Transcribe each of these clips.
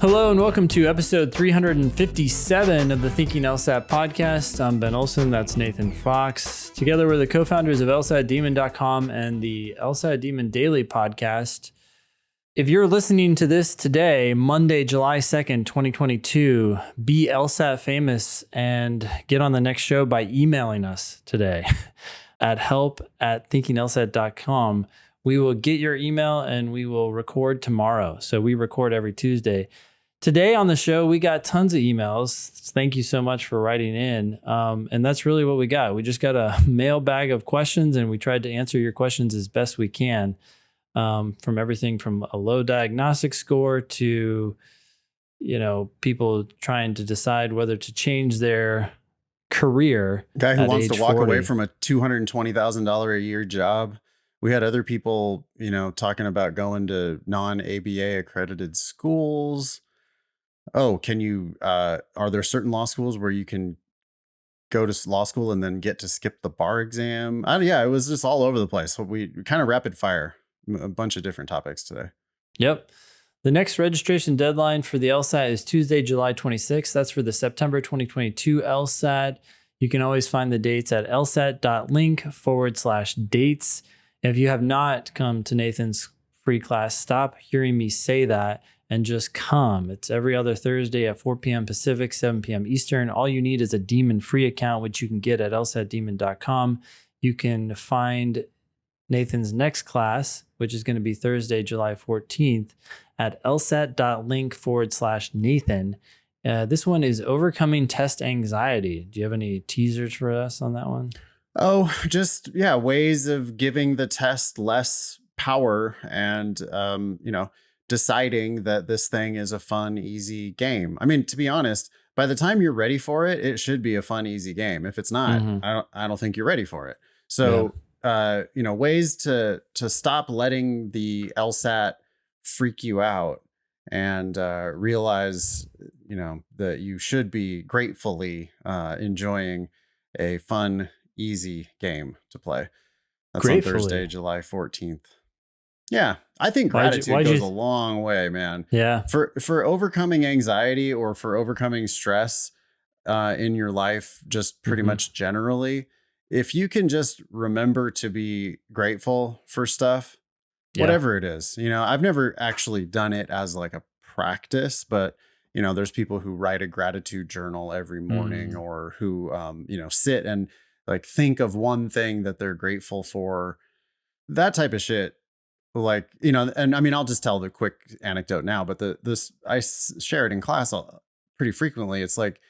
Hello and welcome to episode 357 of the Thinking LSAT podcast. I'm Ben Olson, that's Nathan Fox. Together we're the co-founders of LSATdemon.com and the LSAT Demon Daily podcast. If you're listening to this today, Monday, July 2nd, 2022, be LSAT famous and get on the next show by emailing us today at help@thinkinglsat.com. We will get your email and we will record tomorrow. So we record every Tuesday. Today on the show, we got tons of emails. Thank you so much for writing in. And that's really what we got. We just got a mailbag of questions and we tried to answer your questions as best we can. From everything from a low diagnostic score to, people trying to decide whether to change their career. Guy who wants to walk 40. away from a $220,000 a year job. We had other people, talking about going to non-ABA accredited schools. Oh, can you, are there certain law schools where you can go to law school and then get to skip the bar exam? Yeah, it was just all over the place. We kind of rapid fire a bunch of different topics today. Yep. The next registration deadline for the LSAT is Tuesday, July 26th. That's for the September 2022 LSAT. You can always find the dates at lsat.link/dates. If you have not come to Nathan's free class, stop hearing me say that and just come. It's every other Thursday at 4 p.m. Pacific, 7 p.m. Eastern. All you need is a Demon free account, which you can get at lsatdemon.com. You can find Nathan's next class, which is going to be Thursday, July 14th, at lsat.link/Nathan. This one is overcoming test anxiety. Do you have any teasers for us on that one? Oh, just, ways of giving the test less power and, deciding that this thing is a fun, easy game. I mean, to be honest, by the time you're ready for it, it should be a fun, easy game. If it's not, I don't think you're ready for it. So, ways to stop letting the LSAT freak you out and realize, that you should be gratefully enjoying a fun, easy game to play. That's Gratefully. On Thursday, July 14th. Yeah, I think gratitude goes a long way, man. Yeah. For overcoming anxiety or for overcoming stress in your life, just pretty much generally, if you can just remember to be grateful for stuff, whatever it is, I've never actually done it as like a practice, but there's people who write a gratitude journal every morning or who, sit and like think of one thing that they're grateful for, that type of shit. Like, and I mean, I'll just tell the quick anecdote now, but I share it in class pretty frequently. It's like,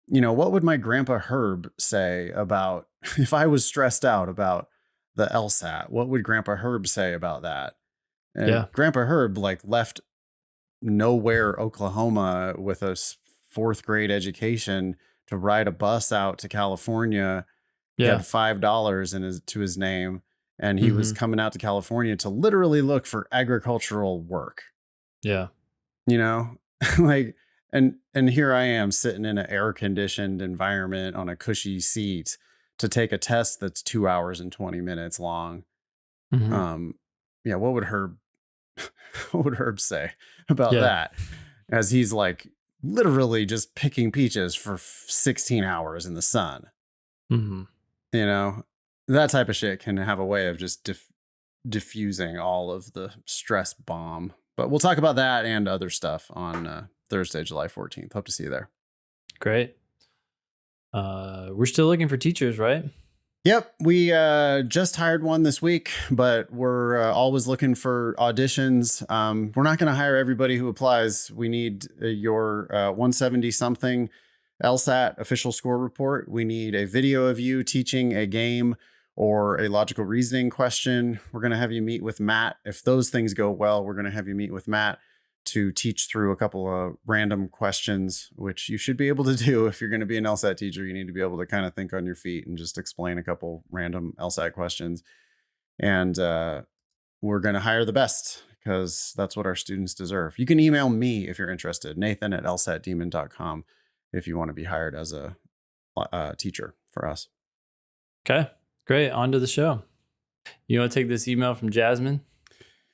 what would my grandpa Herb say about if I was stressed out about the LSAT? What would Grandpa Herb say about that? And Grandpa Herb left nowhere, Oklahoma with a fourth grade education to ride a bus out to California. He had $5 to his name. And he was coming out to California to literally look for agricultural work. Yeah. And here I am sitting in an air conditioned environment on a cushy seat to take a test that's 2 hours and 20 minutes long. What would Herb say about that? As he's like literally just picking peaches for 16 hours in the sun. That type of shit can have a way of just diffusing all of the stress bomb. But we'll talk about that and other stuff on Thursday, July 14th. Hope to see you there. Great. We're still looking for teachers, right? Yep. We just hired one this week, but we're always looking for auditions. We're not going to hire everybody who applies. We need your 170 something LSAT official score report. We need a video of you teaching a game or a logical reasoning question. We're going to have you meet with Matt. If those things go well, we're going to have you meet with Matt to teach through a couple of random questions, which you should be able to do. If you're going to be an LSAT teacher, you need to be able to kind of think on your feet and just explain a couple random LSAT questions. And we're going to hire the best because that's what our students deserve. You can email me if you're interested, Nathan@lsatdemon.com, if you want to be hired as a teacher for us. Okay. Great. On to the show. You want to take this email from Jasmine?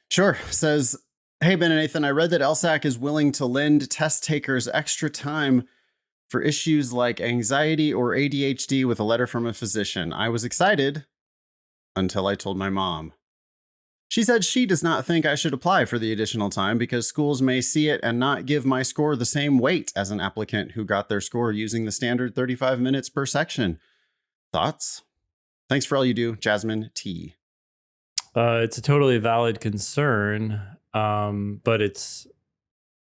Sure. Says, Hey, Ben and Nathan, I read that LSAC is willing to lend test takers extra time for issues like anxiety or ADHD with a letter from a physician. I was excited until I told my mom. She said she does not think I should apply for the additional time because schools may see it and not give my score the same weight as an applicant who got their score using the standard 35 minutes per section. Thoughts? Thanks for all you do, Jasmine T. It's a totally valid concern, but it's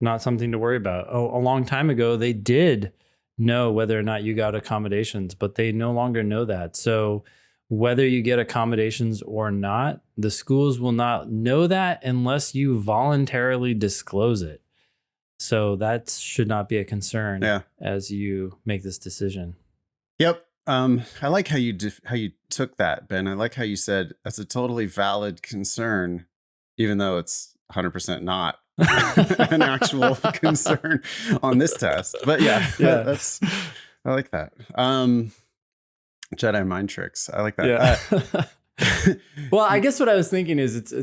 not something to worry about. A long time ago, they did know whether or not you got accommodations, but they no longer know that. So whether you get accommodations or not, the schools will not know that unless you voluntarily disclose it. So that should not be a concern as you make this decision. Yep. I like how you took that, Ben. I like how you said that's a totally valid concern, even though it's 100% not an actual concern on this test. But yeah, I like that. Jedi mind tricks. I like that. Yeah. Well, I guess what I was thinking is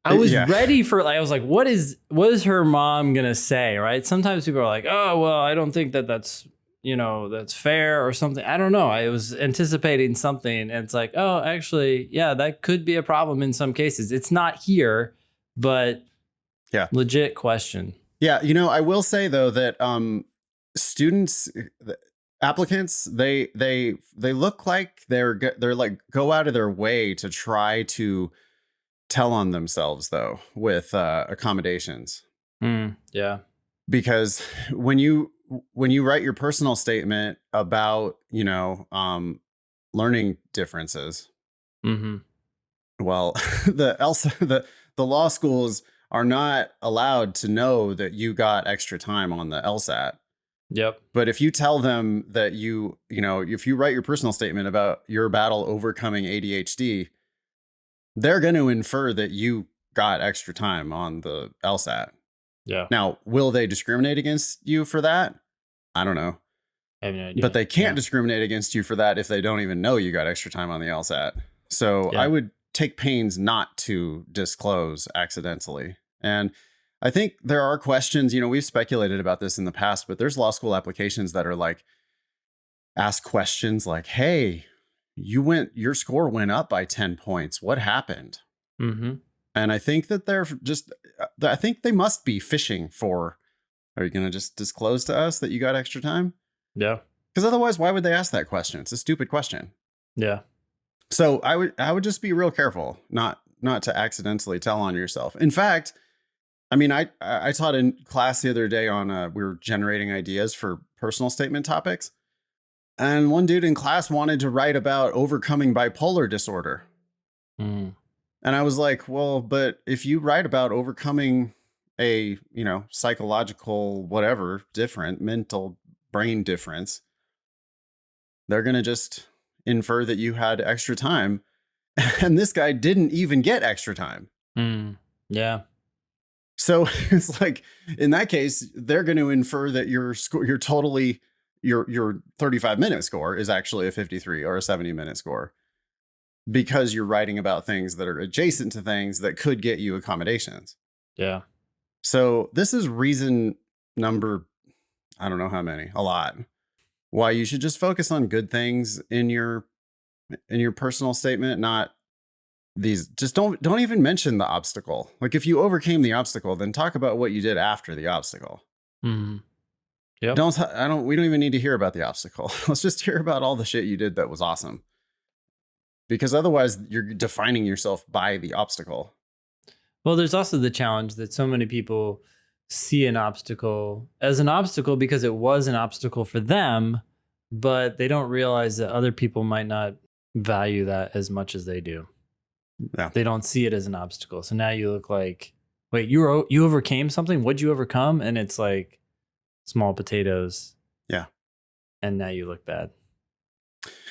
I was ready for, I was like, what is her mom going to say? Right. Sometimes people are like, oh, well, I don't think that's fair or something. I don't know. I was anticipating something and it's like, oh, actually, yeah, that could be a problem in some cases. It's not here, but legit question. Yeah. I will say though that students, applicants, they look like they're like go out of their way to try to tell on themselves though with accommodations. Yeah. Because when you write your personal statement about, learning differences, well, the law schools are not allowed to know that you got extra time on the LSAT. Yep. But if you tell them that if you write your personal statement about your battle overcoming ADHD, they're going to infer that you got extra time on the LSAT. Yeah. Now, will they discriminate against you for that? I don't know. I have no idea. But they can't discriminate against you for that if they don't even know you got extra time on the LSAT. So I would take pains not to disclose accidentally. And I think there are questions, we've speculated about this in the past, but there's law school applications that are like, ask questions like, hey, your score went up by 10 points. What happened? Mm-hmm. And I think that I think they must be fishing for, are you going to just disclose to us that you got extra time? Yeah. Because otherwise, why would they ask that question? It's a stupid question. Yeah. So I would just be real careful not to accidentally tell on yourself. In fact, I mean, I taught in class the other day on, we were generating ideas for personal statement topics. And one dude in class wanted to write about overcoming bipolar disorder. Mm. And I was like, well, but if you write about overcoming a, psychological, whatever, different mental brain difference, they're going to just infer that you had extra time. And this guy didn't even get extra time. Yeah. So it's like, in that case, they're going to infer that your 35-minute score is actually a 53 or a 70-minute score, because you're writing about things that are adjacent to things that could get you accommodations. Yeah. So this is reason number, I don't know how many, a lot, why you should just focus on good things in your personal statement, not these. Just don't even mention the obstacle. Like, if you overcame the obstacle, then talk about what you did after the obstacle. Mm-hmm. Yep. We don't even need to hear about the obstacle. Let's just hear about all the shit you did that was awesome. Because otherwise you're defining yourself by the obstacle. Well, there's also the challenge that so many people see an obstacle as an obstacle because it was an obstacle for them, but they don't realize that other people might not value that as much as they do. Yeah. They don't see it as an obstacle. So now you look like, wait, you overcame something? What'd you overcome? And it's like small potatoes. Yeah. And now you look bad.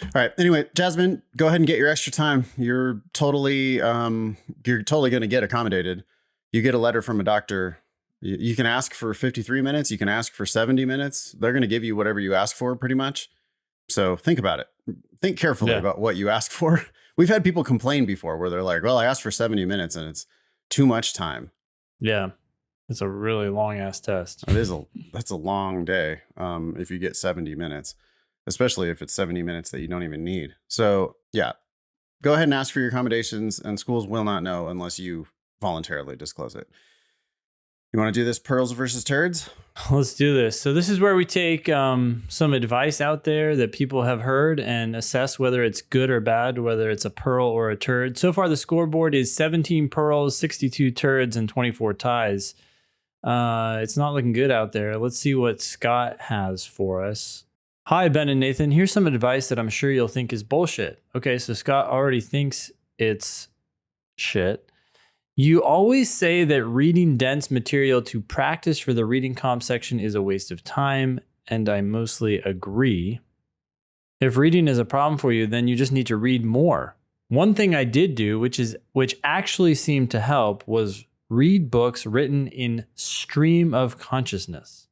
All right. Anyway, Jasmine, go ahead and get your extra time. You're totally going to get accommodated. You get a letter from a doctor. You can ask for 53 minutes. You can ask for 70 minutes. They're going to give you whatever you ask for, pretty much. So think about it. Think carefully about what you ask for. We've had people complain before where they're like, well, I asked for 70 minutes and it's too much time. Yeah. It's a really long ass test. That's a long day. If you get 70 minutes, especially if it's 70 minutes that you don't even need. So yeah, go ahead and ask for your accommodations, and schools will not know unless you voluntarily disclose it. You want to do this pearls versus turds? Let's do this. So this is where we take some advice out there that people have heard and assess whether it's good or bad, whether it's a pearl or a turd. So far, the scoreboard is 17 pearls, 62 turds, and 24 ties. It's not looking good out there. Let's see what Scott has for us. Hi, Ben and Nathan. Here's some advice that I'm sure you'll think is bullshit. Okay, so Scott already thinks it's shit. You always say that reading dense material to practice for the reading comp section is a waste of time, and I mostly agree. If reading is a problem for you, then you just need to read more. One thing I did do, which actually seemed to help, was read books written in stream of consciousness.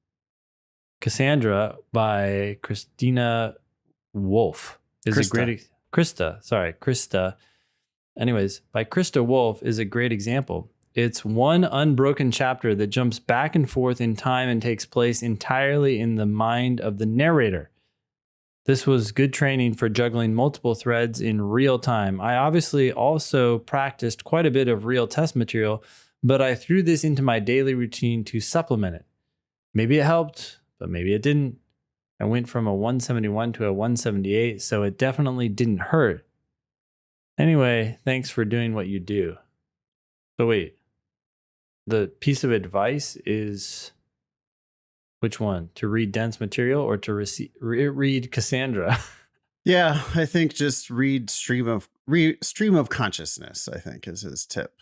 Cassandra by Christina Wolf is a great Krista. Anyways, by Krista Wolf is a great example. It's one unbroken chapter that jumps back and forth in time and takes place entirely in the mind of the narrator. This was good training for juggling multiple threads in real time. I obviously also practiced quite a bit of real test material, but I threw this into my daily routine to supplement it. Maybe it helped, but maybe it didn't. I went from a 171 to a 178, so it definitely didn't hurt. Anyway, thanks for doing what you do. So wait, the piece of advice is which one? To read dense material or to read Cassandra? Yeah, I think just read stream of consciousness, I think, is his tip.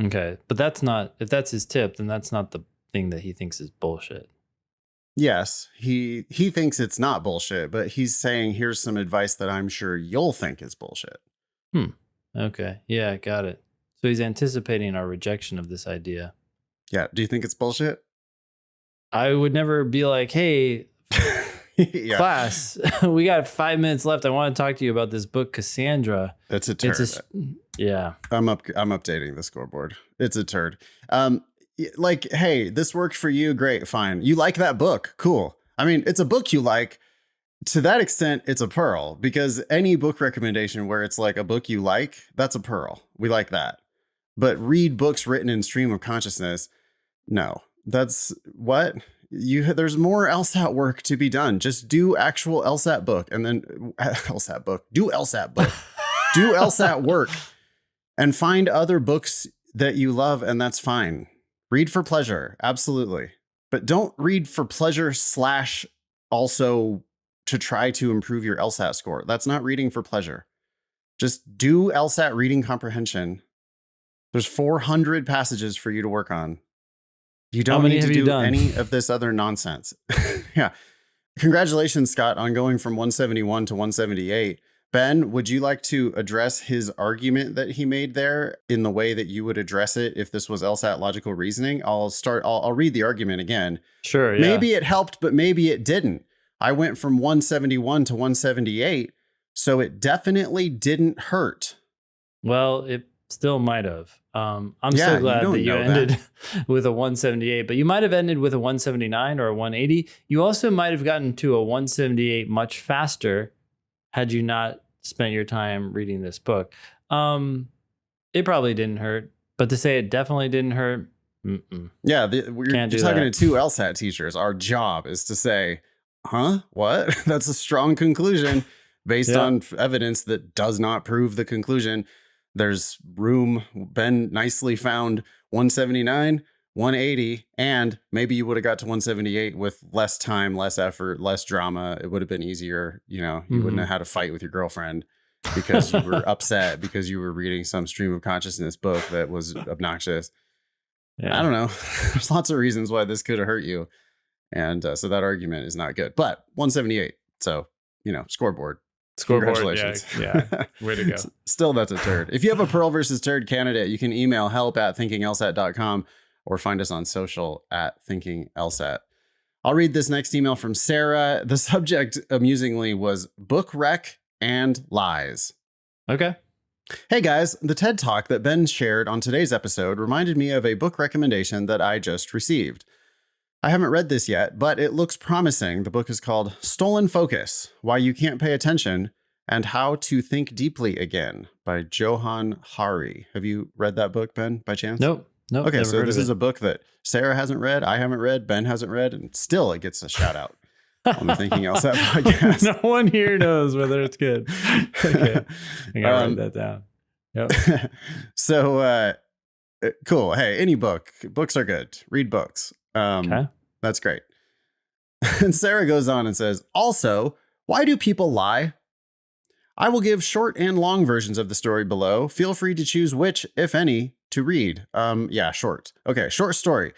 Okay, but if that's his tip, then that's not the thing that he thinks is bullshit. Yes, he thinks it's not bullshit, but he's saying here's some advice that I'm sure you'll think is bullshit. Okay. Yeah, got it. So he's anticipating our rejection of this idea. Yeah. Do you think it's bullshit? I would never be like, hey, yeah. class, we got 5 minutes left. I want to talk to you about this book, Cassandra. It's a turd. Yeah. I'm updating the scoreboard. It's a turd. Like, hey, this worked for you. Great. Fine. You like that book. Cool. I mean, it's a book you like. To that extent, it's a pearl, because any book recommendation where it's like a book you like, that's a pearl. We like that. But read books written in stream of consciousness. No, that's what there's more LSAT work to be done. Just do actual LSAT book and then do LSAT book, do LSAT work and find other books that you love. And that's fine. Read for pleasure. Absolutely. But don't read for pleasure / also to try to improve your LSAT score. That's not reading for pleasure. Just do LSAT reading comprehension. There's 400 passages for you to work on. You don't need to do any of this other nonsense. Yeah. Congratulations, Scott, on going from 171 to 178. Ben, would you like to address his argument that he made there in the way that you would address it if this was LSAT logical reasoning? I'll read the argument again. Sure. Yeah. Maybe it helped, but maybe it didn't. I went from 171 to 178, so it definitely didn't hurt. Well, it still might have. I'm so glad that you ended with a 178, but you might have ended with a 179 or a 180. You also might have gotten to a 178 much faster had you not spent your time reading this book. It probably didn't hurt, but to say it definitely didn't hurt, yeah, you're talking to two LSAT teachers. Our job is to say, huh? What? That's a strong conclusion based on evidence that does not prove the conclusion. There's room. Ben nicely found 179, 180, and maybe you would have got to 178 with less time, less effort, less drama. It would have been easier. You know, you wouldn't have had a fight with your girlfriend because you were upset because you were reading some stream of consciousness book that was obnoxious. Yeah. I don't know. There's lots of reasons why this could have hurt you. And so that argument is not good, but 178. So, scoreboard. Congratulations. Yeah. Way to go. Still, that's a turd. If you have a pearl versus turd candidate, you can email help@thinkinglsat.com or find us on social @thinkinglsat. I'll read this next email from Sarah. The subject, amusingly, was book wreck and lies. Okay. Hey guys, the TED Talk that Ben shared on today's episode reminded me of a book recommendation that I just received. I haven't read this yet, but it looks promising. The book is called Stolen Focus: Why You Can't Pay Attention and How to Think Deeply Again by Johan Hari. Have you read that book, Ben, by chance? Nope. Okay, never so heard this of is it. a book that Sarah hasn't read, I haven't read, Ben hasn't read, and still it gets a shout out on the Thinking LSAT podcast. No one here knows whether it's good. Okay. I gotta write that down. Yep. So, cool. Hey, any book. Books are good. Read books. Okay. That's great. And Sarah goes on and says, also, why do people lie? I will give short and long versions of the story below. Feel free to choose which, if any, to read. Yeah, short. Okay, short story.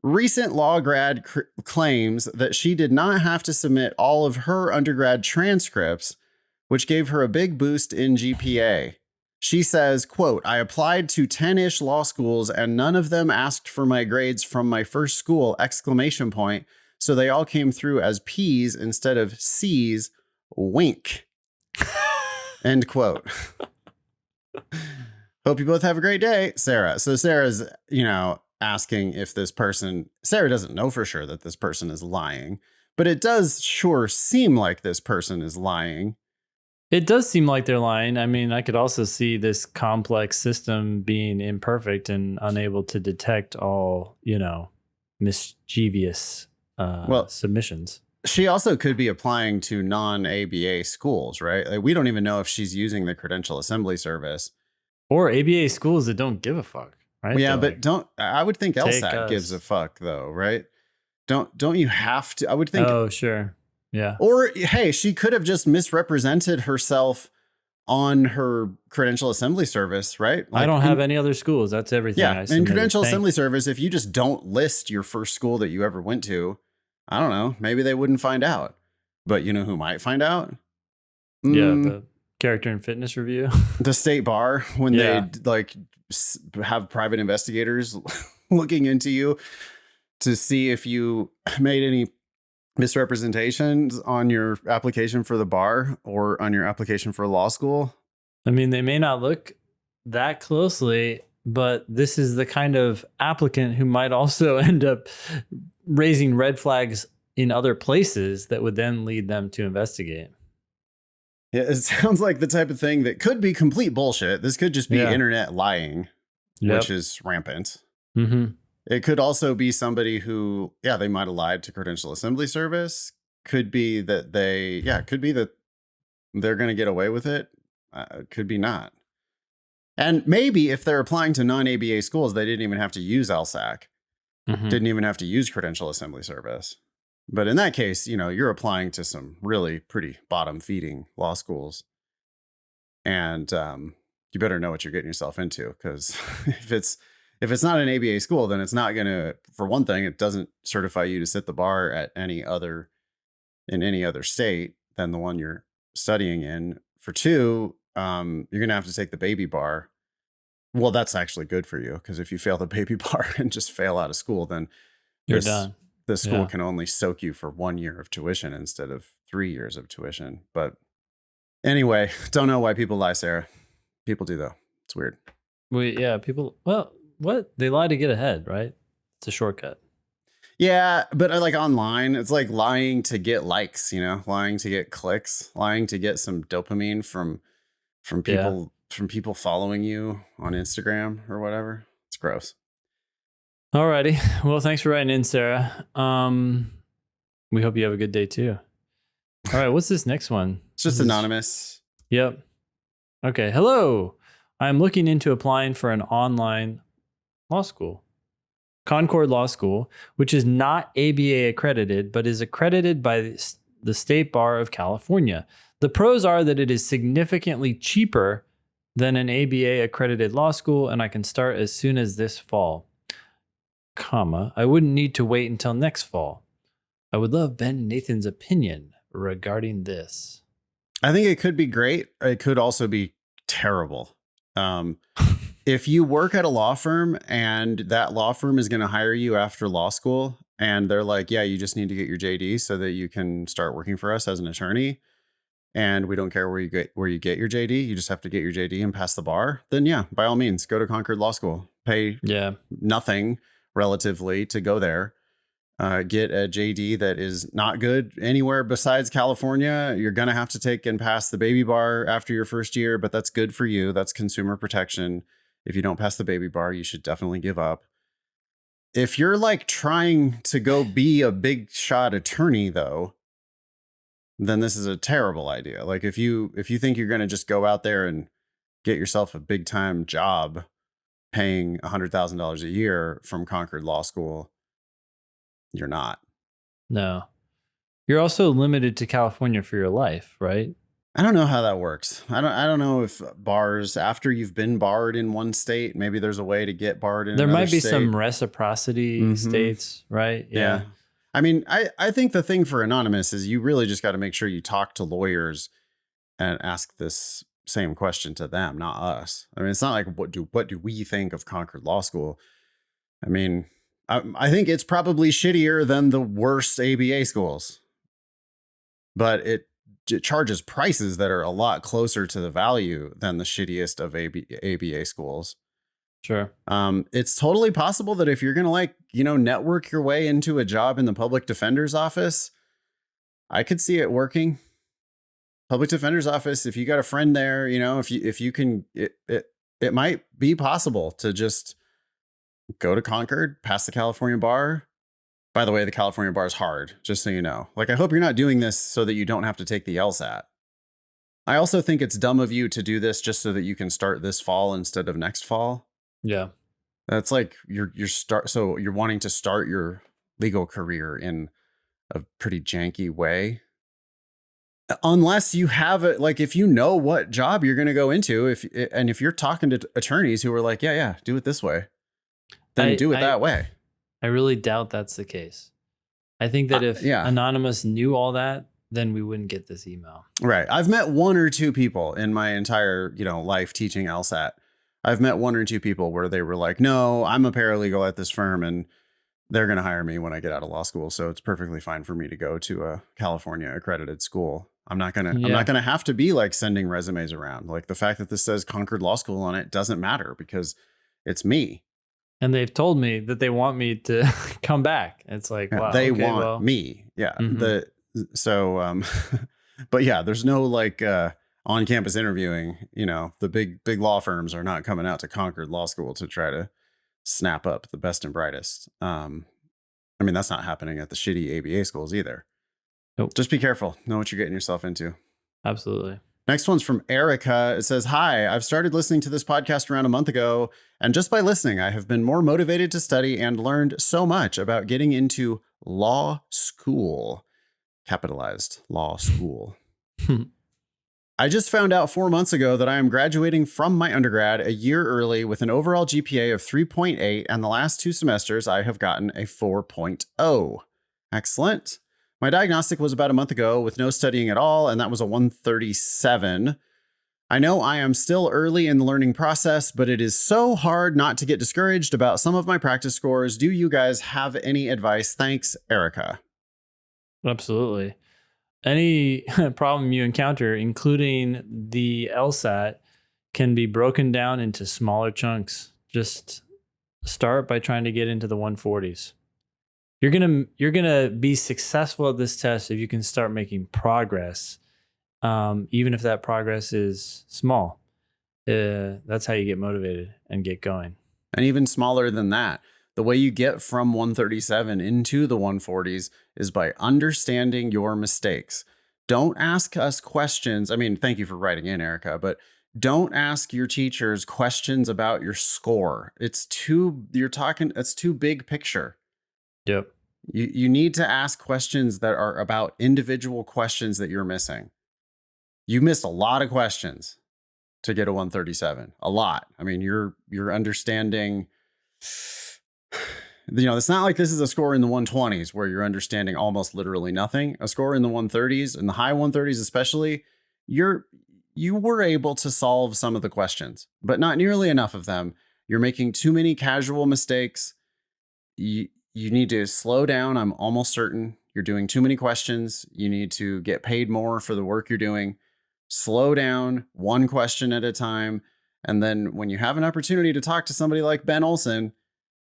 Recent law grad claims that she did not have to submit all of her undergrad transcripts, which gave her a big boost in GPA. She says, quote, I applied to 10-ish law schools and none of them asked for my grades from my first school, exclamation point. So they all came through as P's instead of C's, wink. End quote. Hope you both have a great day, Sarah. So Sarah's, asking if this person, Sarah doesn't know for sure that this person is lying, but it does sure seem like this person is lying. It does seem like they're lying. I mean, I could also see this complex system being imperfect and unable to detect all, mischievous submissions. She also could be applying to non-ABA schools, right? Like, we don't even know if she's using the Credential Assembly Service. Or ABA schools that don't give a fuck, right? Yeah, but I would think LSAT gives a fuck though, right? Don't you have to? I would think. Oh, sure. Yeah. Or, hey, she could have just misrepresented herself on her Credential Assembly Service, right? Like, I don't have any other schools. That's everything. Yeah, in Credential Assembly Service, if you just don't list your first school that you ever went to, I don't know, maybe they wouldn't find out. But you know who might find out? Yeah, the character and fitness review. The state bar, when they have private investigators looking into you to see if you made any misrepresentations on your application for the bar or on your application for law school. I mean, they may not look that closely, but this is the kind of applicant who might also end up raising red flags in other places that would then lead them to investigate. Yeah, it sounds like the type of thing that could be complete bullshit. This could just be internet lying, which is rampant. Mm-hmm. It could also be somebody who, they might have lied to Credential Assembly Service. Could be that could be that they're going to get away with it. Could be not. And maybe if they're applying to non-ABA schools, they didn't even have to use LSAC. Mm-hmm. Didn't even have to use Credential Assembly Service. But in that case, you're applying to some really pretty bottom-feeding law schools. And you better know what you're getting yourself into, because if it's not an ABA school, then it's not going to, for one thing, it doesn't certify you to sit the bar in any other state than the one you're studying in. For two, you're going to have to take the baby bar. Well, that's actually good for you, because if you fail the baby bar and just fail out of school, then you're done. The school can only soak you for 1 year of tuition instead of 3 years of tuition. But anyway, don't know why people lie, Sarah. People do, though. It's weird. People, what? They lie to get ahead, right? It's a shortcut. Yeah, but like online, it's like lying to get likes, lying to get clicks, lying to get some dopamine from people following you on Instagram or whatever. It's gross. Alrighty. Well, thanks for writing in, Sarah. We hope you have a good day too. All right, what's this next one? It's just anonymous. Yep. Okay. Hello. I'm looking into applying for an online law school, Concord Law School, which is not ABA accredited, but is accredited by the State Bar of California. The pros are that it is significantly cheaper than an ABA accredited law school, and I can start as soon as this fall. I wouldn't need to wait until next fall. I would love Ben and Nathan's opinion regarding this. I think it could be great. It could also be terrible. If you work at a law firm and that law firm is going to hire you after law school and they're like, yeah, you just need to get your JD so that you can start working for us as an attorney, and we don't care where you get your JD, you just have to get your JD and pass the bar, then yeah, by all means, go to Concord Law School. Pay nothing relatively to go there. Get a JD that is not good anywhere besides California. You're going to have to take and pass the baby bar after your first year, but that's good for you. That's consumer protection. If you don't pass the baby bar, you should definitely give up. If you're like trying to go be a big shot attorney though, then this is a terrible idea. Like if you think you're going to just go out there and get yourself a big time job paying $100,000 a year from Concord Law School, you're not. No. You're also limited to California for your life, right? I don't know how that works. I don't know if bars, after you've been barred in one state, maybe there's a way to get barred in another There might be state. some reciprocity states, right? Yeah. I mean, I think the thing for anonymous is you really just got to make sure you talk to lawyers and ask this same question to them, not us. I mean, it's not like what do we think of Concord Law School? I mean, I think it's probably shittier than the worst ABA schools, but it charges prices that are a lot closer to the value than the shittiest of ABA schools. Sure. It's totally possible that if you're going to network your way into a job in the public defender's office, I could see it working. Public defender's office, if you got a friend there, if you can, it might be possible to just go to Concord, pass the California bar. By the way, the California bar is hard, just so you know. Like, I hope you're not doing this so that you don't have to take the LSAT. I also think it's dumb of you to do this just so that you can start this fall instead of next fall. Yeah. That's like so you're wanting to start your legal career in a pretty janky way. Unless you have it, like if you know what job you're going to go into, if you're talking to attorneys who are like, yeah, do it this way, then do it that way. I really doubt that's the case. I think that if Anonymous knew all that, then we wouldn't get this email. Right. I've met one or two people in my entire, life teaching LSAT. I've met one or two people where they were like, no, I'm a paralegal at this firm and they're going to hire me when I get out of law school. So it's perfectly fine for me to go to a California accredited school. I'm not going to have to be like sending resumes around. Like the fact that this says Concord Law School on it doesn't matter because it's me. And they've told me that they want me to come back. It's like, wow. They want me. Yeah. But yeah, there's no like on-campus interviewing. The big law firms are not coming out to Concord Law School to try to snap up the best and brightest. I mean, that's not happening at the shitty ABA schools either. Nope. Just be careful. Know what you're getting yourself into. Absolutely. Next one's from Erica. It says, hi, I've started listening to this podcast around a month ago. And just by listening, I have been more motivated to study and learned so much about getting into law school. Capitalized law school. I just found out 4 months ago that I am graduating from my undergrad a year early with an overall GPA of 3.8. And the last 2 semesters, I have gotten a 4.0. Excellent. My diagnostic was about a month ago with no studying at all, and that was a 137. I know I am still early in the learning process, but it is so hard not to get discouraged about some of my practice scores. Do you guys have any advice? Thanks, Erica. Absolutely. Any problem you encounter, including the LSAT, can be broken down into smaller chunks. Just start by trying to get into the 140s. You're gonna be successful at this test if you can start making progress, even if that progress is small. That's how you get motivated and get going. And even smaller than that, the way you get from 137 into the 140s is by understanding your mistakes. Don't ask us questions. I mean, thank you for writing in, Erica, but don't ask your teachers questions about your score. It's too big picture. Yep. You need to ask questions that are about individual questions that you're missing. You missed a lot of questions to get a 137. A lot. I mean, you're understanding, it's not like this is a score in the 120s where you're understanding almost literally nothing. A score in the 130s, in the high 130s especially, you were able to solve some of the questions, but not nearly enough of them. You're making too many casual mistakes. You need to slow down. I'm almost certain You're doing too many questions. You need to get paid more for the work you're doing. Slow down, one question at a time. And then when you have an opportunity to talk to somebody like Ben Olson,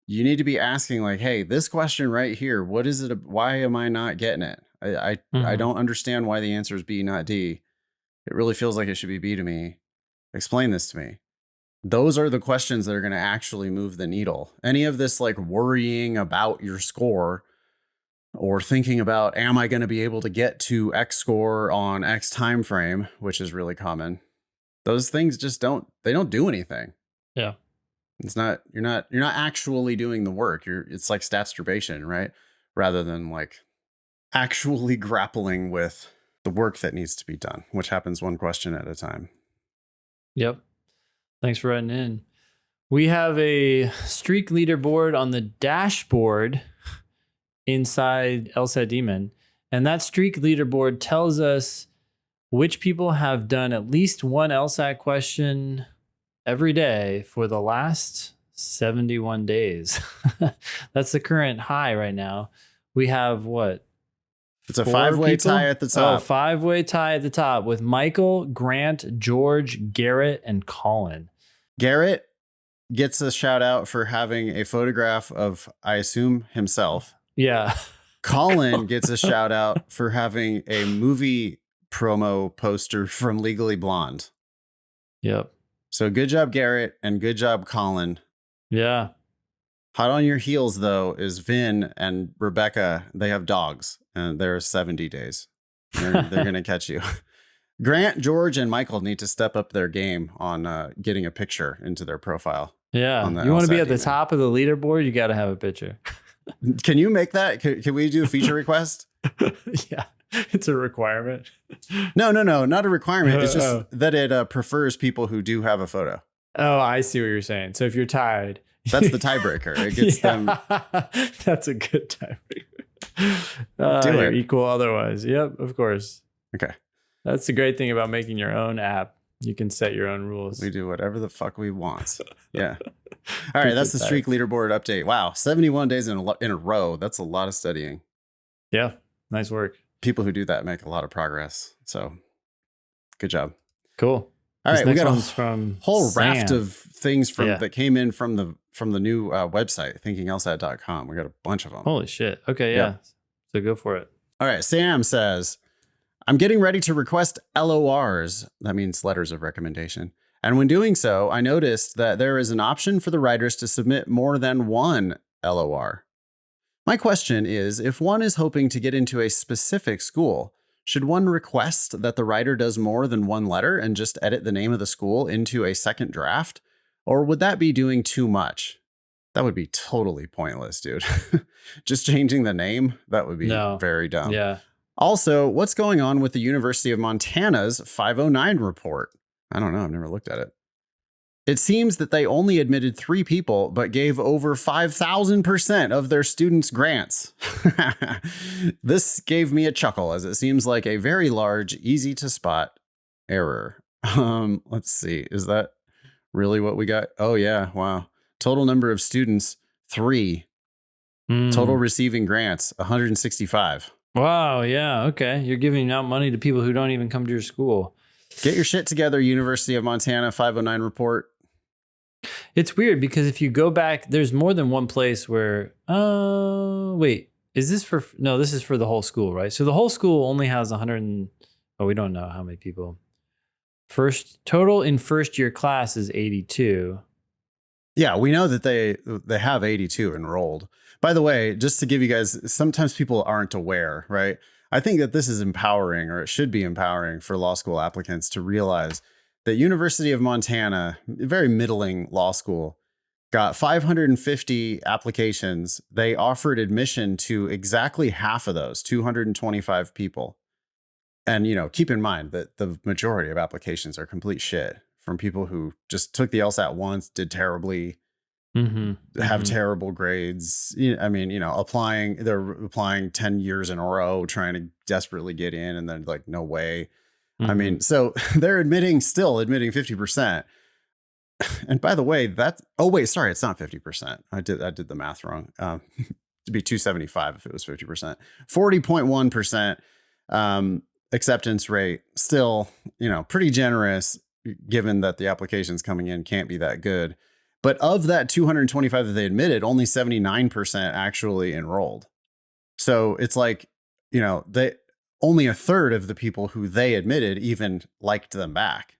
you need to be asking like, hey, this question right here, what is it? Why am I not getting it? I don't understand why the answer is B, not D. It really feels like it should be B to me. Explain this to me. Those are the questions that are going to actually move the needle. Any of this like worrying about your score or thinking about, am I going to be able to get to X score on X time frame, which is really common. Those things just don't do anything. Yeah. It's not, you're not actually doing the work. It's like stats-turbation, right? Rather than like actually grappling with the work that needs to be done, which happens one question at a time. Yep. Thanks for writing in. We have a streak leaderboard on the dashboard inside LSAT Demon. And that streak leaderboard tells us which people have done at least one LSAT question every day for the last 71 days. That's the current high right now. We have what? It's a 5-way tie at the top. Oh, 5-way tie at the top with Michael, Grant, George, Garrett, and Colin. Garrett gets a shout out for having a photograph of, I assume, himself. Yeah. Colin gets a shout out for having a movie promo poster from Legally Blonde. Yep. So good job, Garrett, and good job, Colin. Yeah. Hot on your heels, though, is Vin and Rebecca. They have dogs, and they're 70 days. They're going to catch you. Grant, George, and Michael need to step up their game on getting a picture into their profile. Yeah. You want to be at the top of the leaderboard, you got to have a picture. Can you make that? Can we do a feature request? Yeah. It's a requirement. No, not a requirement. It's just that it prefers people who do have a photo. Oh, I see what you're saying. So if you're tied. That's the tiebreaker. It gets them. That's a good tiebreaker. Do it. Equal otherwise. Yep, of course. Okay. That's the great thing about making your own app. You can set your own rules. We do whatever the fuck we want. Yeah. All right. That's the streak leaderboard update. Wow. 71 days in a row. That's a lot of studying. Yeah. Nice work. People who do that make a lot of progress. So good job. Cool. All right. We got from whole raft of things that came in from the new website, thinkinglsat.com. We got a bunch of them. Holy shit. Okay. Yeah. So go for it. All right. Sam says, I'm getting ready to request LORs. That means letters of recommendation. And when doing so, I noticed that there is an option for the writers to submit more than one LOR. My question is, if one is hoping to get into a specific school, should one request that the writer does more than one letter and just edit the name of the school into a second draft? Or would that be doing too much? That would be totally pointless, dude. Just changing the name, that would be very dumb. Yeah. Also, what's going on with the University of Montana's 509 report? I don't know. I've never looked at it. It seems that they only admitted 3 people, but gave over 5,000% of their students grants. This gave me a chuckle, as it seems like a very large, easy to spot error. Let's see. Is that really what we got? Oh, yeah. Wow. Total number of students, 3. Total receiving grants, 165. Wow. Yeah. Okay. You're giving out money to people who don't even come to your school. Get your shit together, University of Montana 509 report. It's weird because if you go back, there's more than one place where, wait, is this for, no, this is for the whole school, right? So the whole school only has 100, we don't know how many people. Total in first year class is 82. Yeah, we know that they have 82 enrolled. By the way, just to give you guys, sometimes people aren't aware, right? I think that this is empowering, or it should be empowering for law school applicants to realize that University of Montana, a very middling law school, got 550 applications. They offered admission to exactly half of those, 225 people. And, keep in mind that the majority of applications are complete shit from people who just took the LSAT once, did terribly, have terrible grades. I mean, they're applying 10 years in a row, trying to desperately get in, and then like, no way. I mean, so they're still admitting 50%. And by the way, it's not 50%. I did the math wrong. to be 275 if it was 50%. 40.1% acceptance rate. Still, pretty generous given that the applications coming in can't be that good. But of that 225 that they admitted, only 79% actually enrolled. So it's like, they only a third of the people who they admitted even liked them back.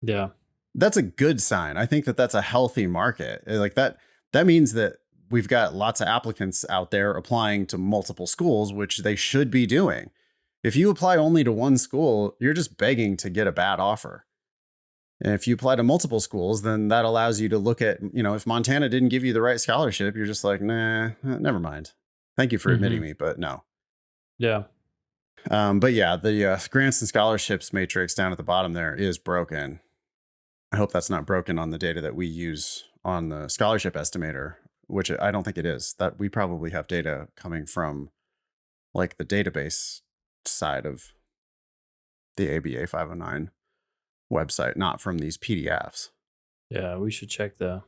Yeah. That's a good sign. I think that that's a healthy market. Like that means that we've got lots of applicants out there applying to multiple schools, which they should be doing. If you apply only to one school, you're just begging to get a bad offer. And if you apply to multiple schools, then that allows you to look at, if Montana didn't give you the right scholarship, you're just like, nah, never mind. Thank you for admitting me, but no. Yeah. But yeah, the grants and scholarships matrix down at the bottom there is broken. I hope that's not broken on the data that we use on the scholarship estimator, which I don't think it is. That we probably have data coming from like the database side of the ABA 509 website, not from these PDFs. Yeah, we should check though.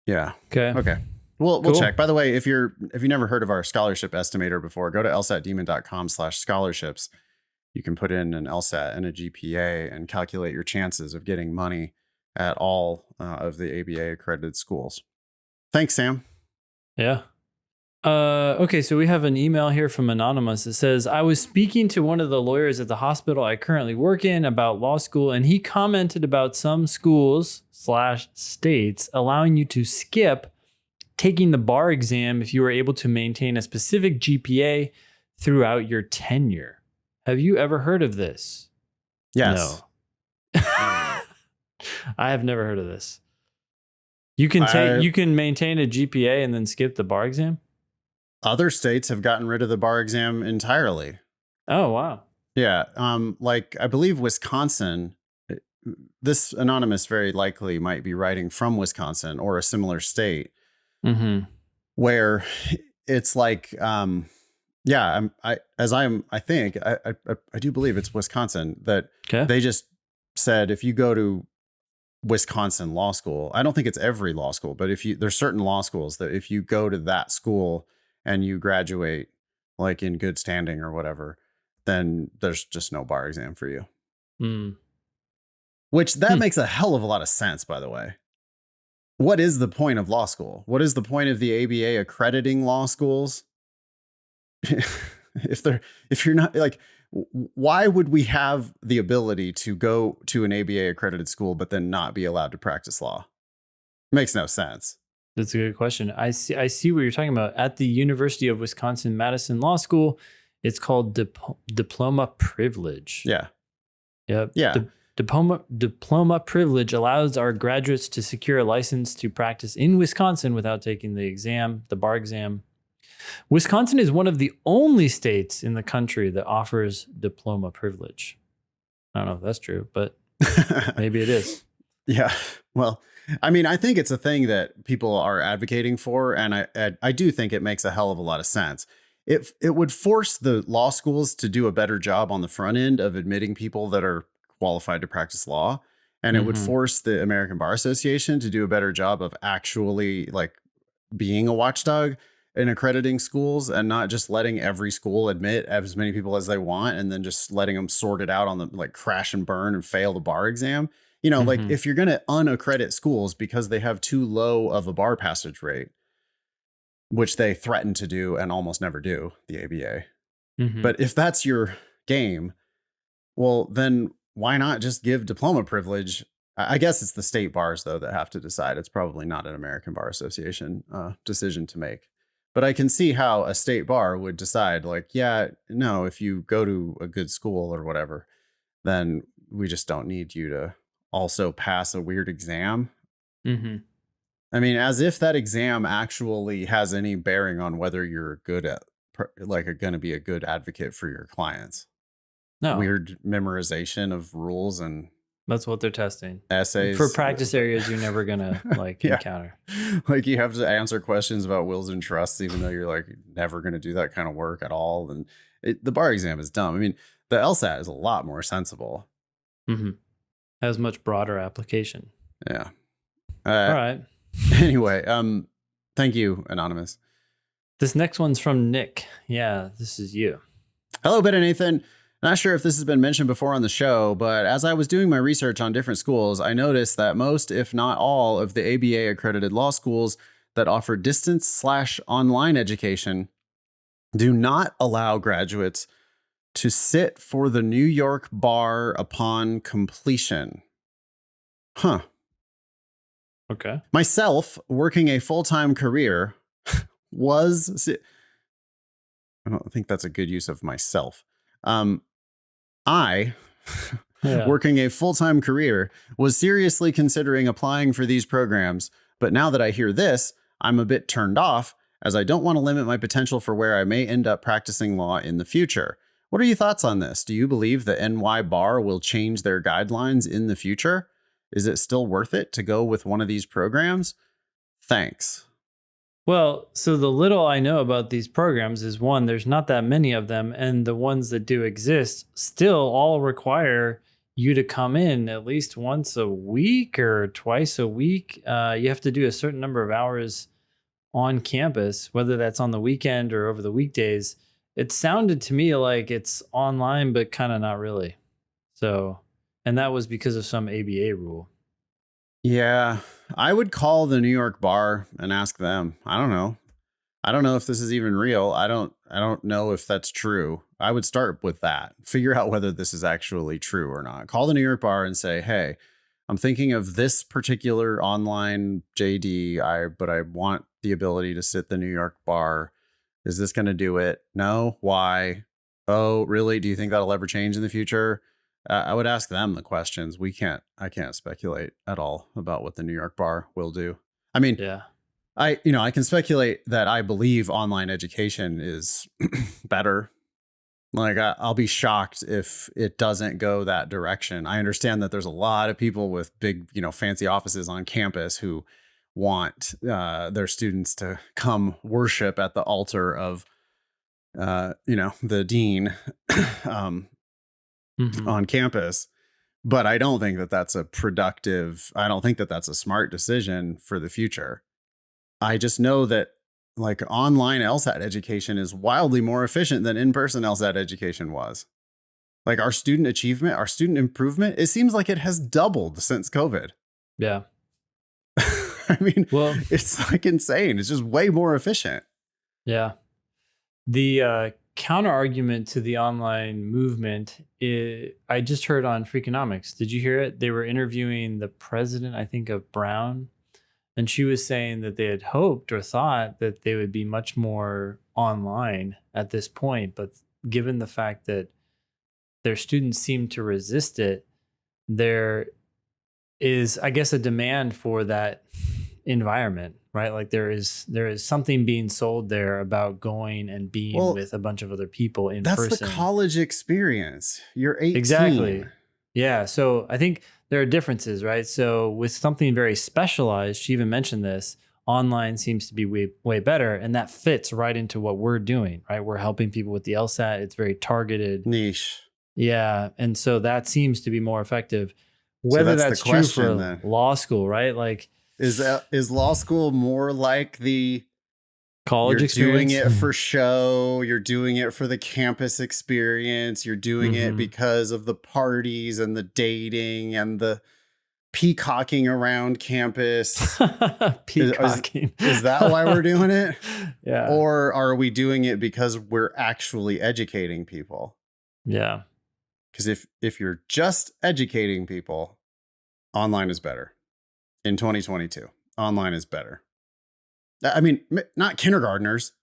Yeah. Okay. We'll check. By the way, if you never heard of our scholarship estimator before, go to lsatdemon.com/scholarships. You can put in an LSAT and a GPA and calculate your chances of getting money at all of the ABA accredited schools. Thanks, Sam. Yeah. Okay, so we have an email here from Anonymous. It says, I was speaking to one of the lawyers at the hospital I currently work in about law school, and he commented about some schools/states allowing you to skip taking the bar exam if you were able to maintain a specific GPA throughout your tenure. Have you ever heard of this? Yes. No. I have never heard of this. You can maintain a GPA and then skip the bar exam? Other states have gotten rid of the bar exam entirely. Oh, wow. Yeah. Like I believe Wisconsin, this anonymous very likely might be writing from Wisconsin or a similar state where it's like, I do believe it's Wisconsin that they just said, if you go to Wisconsin law school, I don't think it's every law school, but there's certain law schools that if you go to that school and you graduate like in good standing or whatever, then there's just no bar exam for you. Which that makes a hell of a lot of sense, by the way. What is the point of law school? What is the point of the ABA accrediting law schools? If you're not like, why would we have the ability to go to an ABA accredited school, but then not be allowed to practice law? Makes no sense. That's a good question. I see what you're talking about. At the University of Wisconsin-Madison Law School, it's called diploma privilege. Yeah. Yep. Yeah. Diploma privilege allows our graduates to secure a license to practice in Wisconsin without taking the bar exam. Wisconsin is one of the only states in the country that offers diploma privilege. I don't know if that's true, but maybe it is. Yeah. Well, I mean, I think it's a thing that people are advocating for, and I do think it makes a hell of a lot of sense. It would force the law schools to do a better job on the front end of admitting people that are qualified to practice law, and it would force the American Bar Association to do a better job of actually like being a watchdog in accrediting schools and not just letting every school admit as many people as they want and then just letting them sort it out on the like crash and burn and fail the bar exam. Like if you're going to unaccredit schools because they have too low of a bar passage rate, which they threaten to do and almost never do, the ABA. But if that's your game, well, then why not just give diploma privilege? I guess it's the state bars, though, that have to decide. It's probably not an American Bar Association decision to make. But I can see how a state bar would decide, like, yeah, no, if you go to a good school or whatever, then we just don't need you to also pass a weird exam. I mean, as if that exam actually has any bearing on whether you're good at, like, going to be a good advocate for your clients. No. Weird memorization of rules and that's what they're testing. Essays. For practice areas you're never going to like encounter. Like you have to answer questions about wills and trusts, even though you're like never going to do that kind of work at all. And the bar exam is dumb. I mean, the LSAT is a lot more sensible. Has much broader application. Yeah. All right. Anyway, thank you, Anonymous. This next one's from Nick. Yeah, this is you. Hello, Ben and Nathan. Not sure if this has been mentioned before on the show, but as I was doing my research on different schools, I noticed that most, if not all, of the ABA accredited law schools that offer distance/online education do not allow graduates to sit for the New York bar upon completion. Huh. Okay. Myself, working a full-time career, I don't think that's a good use of myself. I, Yeah. working a full-time career, was seriously considering applying for these programs. But now that I hear this, I'm a bit turned off, as I don't want to limit my potential for where I may end up practicing law in the future. What are your thoughts on this? Do you believe the NY Bar will change their guidelines in the future? Is it still worth it to go with one of these programs? Thanks. Well, so the little I know about these programs is one, there's not that many of them. And the ones that do exist still all require you to come in at least once a week or twice a week. You have to do a certain number of hours on campus, whether that's on the weekend or over the weekdays. It sounded to me like it's online, but kind of not really. So, and that was because of some ABA rule. Yeah, I would call the New York bar and ask them. I don't know. I don't know if this is even real. I don't know if that's true. I would start with that. Figure out whether this is actually true or not. Call the New York bar and say, "Hey, I'm thinking of this particular online JD, but I want the ability to sit the New York bar. Is this going to do it? No? Why? Oh, really? Do you think that'll ever change in the future?" I would ask them the questions. I can't speculate at all about what the New York bar will do. I mean, Yeah. I can speculate that I believe online education is better. Like I'll be shocked if it doesn't go that direction. I understand that there's a lot of people with big, fancy offices on campus who want their students to come worship at the altar of, the dean on campus. But I don't think that that's I don't think that that's a smart decision for the future. I just know that like online LSAT education is wildly more efficient than in-person LSAT education was. Like our student achievement, our student improvement, it seems like it has doubled since COVID. Yeah. I mean, Well, it's like insane. It's just way more efficient. yeah. The counter argument to the online movement I just heard on Freakonomics. Did you hear it? They were interviewing the president, I think, of Brown. And she was saying that they had hoped or thought that they would be much more online at this point. But given the fact that their students seem to resist it, there is, I guess, a demand for that environment, right? Like there is something being sold there about going and being with a bunch of other people in person. That's the college experience. You're 18. Exactly. Yeah. So I think there are differences, right? So with something very specialized, she even mentioned this, online seems to be way better. And that fits right into what we're doing, right? We're helping people with the LSAT. It's very targeted. Niche. Yeah. And so that seems to be more effective. Whether that's true for law school, right? Like, is law school more like the college experience? You're doing it for show. You're doing it for the campus experience. You're doing it because of the parties and the dating and the peacocking around campus. Peacocking. Is that why we're doing it? Yeah. Or are we doing it because we're actually educating people? Yeah. Because if you're just educating people, online is better. In 2022, online is better. I mean, not kindergartners.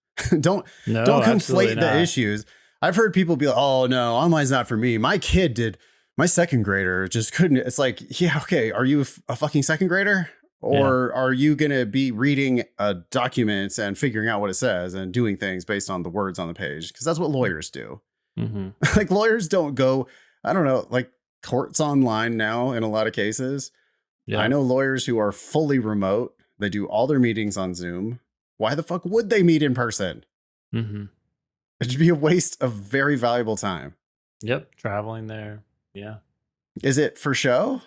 don't conflate the issues. I've heard people be like, "Oh no, online's not for me. My kid did. My second grader just couldn't." It's like, yeah, okay. Are you a fucking second grader? Or are you going to be reading documents and figuring out what it says and doing things based on the words on the page? Because that's what lawyers do. Like lawyers don't go, I don't know, like courts online now in a lot of cases. Yeah. I know lawyers who are fully remote. They do all their meetings on Zoom. Why the fuck would they meet in person? It'd be a waste of very valuable time. Yep. Traveling there. Yeah. Is it for show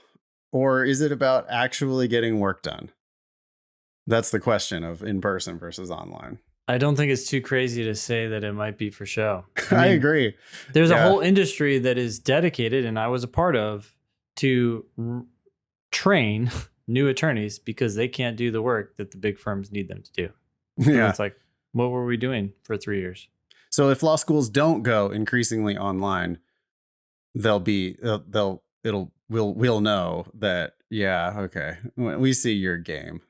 or is it about actually getting work done? That's the question of in person versus online. I don't think it's too crazy to say that it might be for show. I agree. There's a Yeah. whole industry that is dedicated, and I was a part of, to train new attorneys because they can't do the work that the big firms need them to do. And Yeah. it's like, what were we doing for 3 years? So if law schools don't go increasingly online, we'll know that, yeah, okay, we see your game.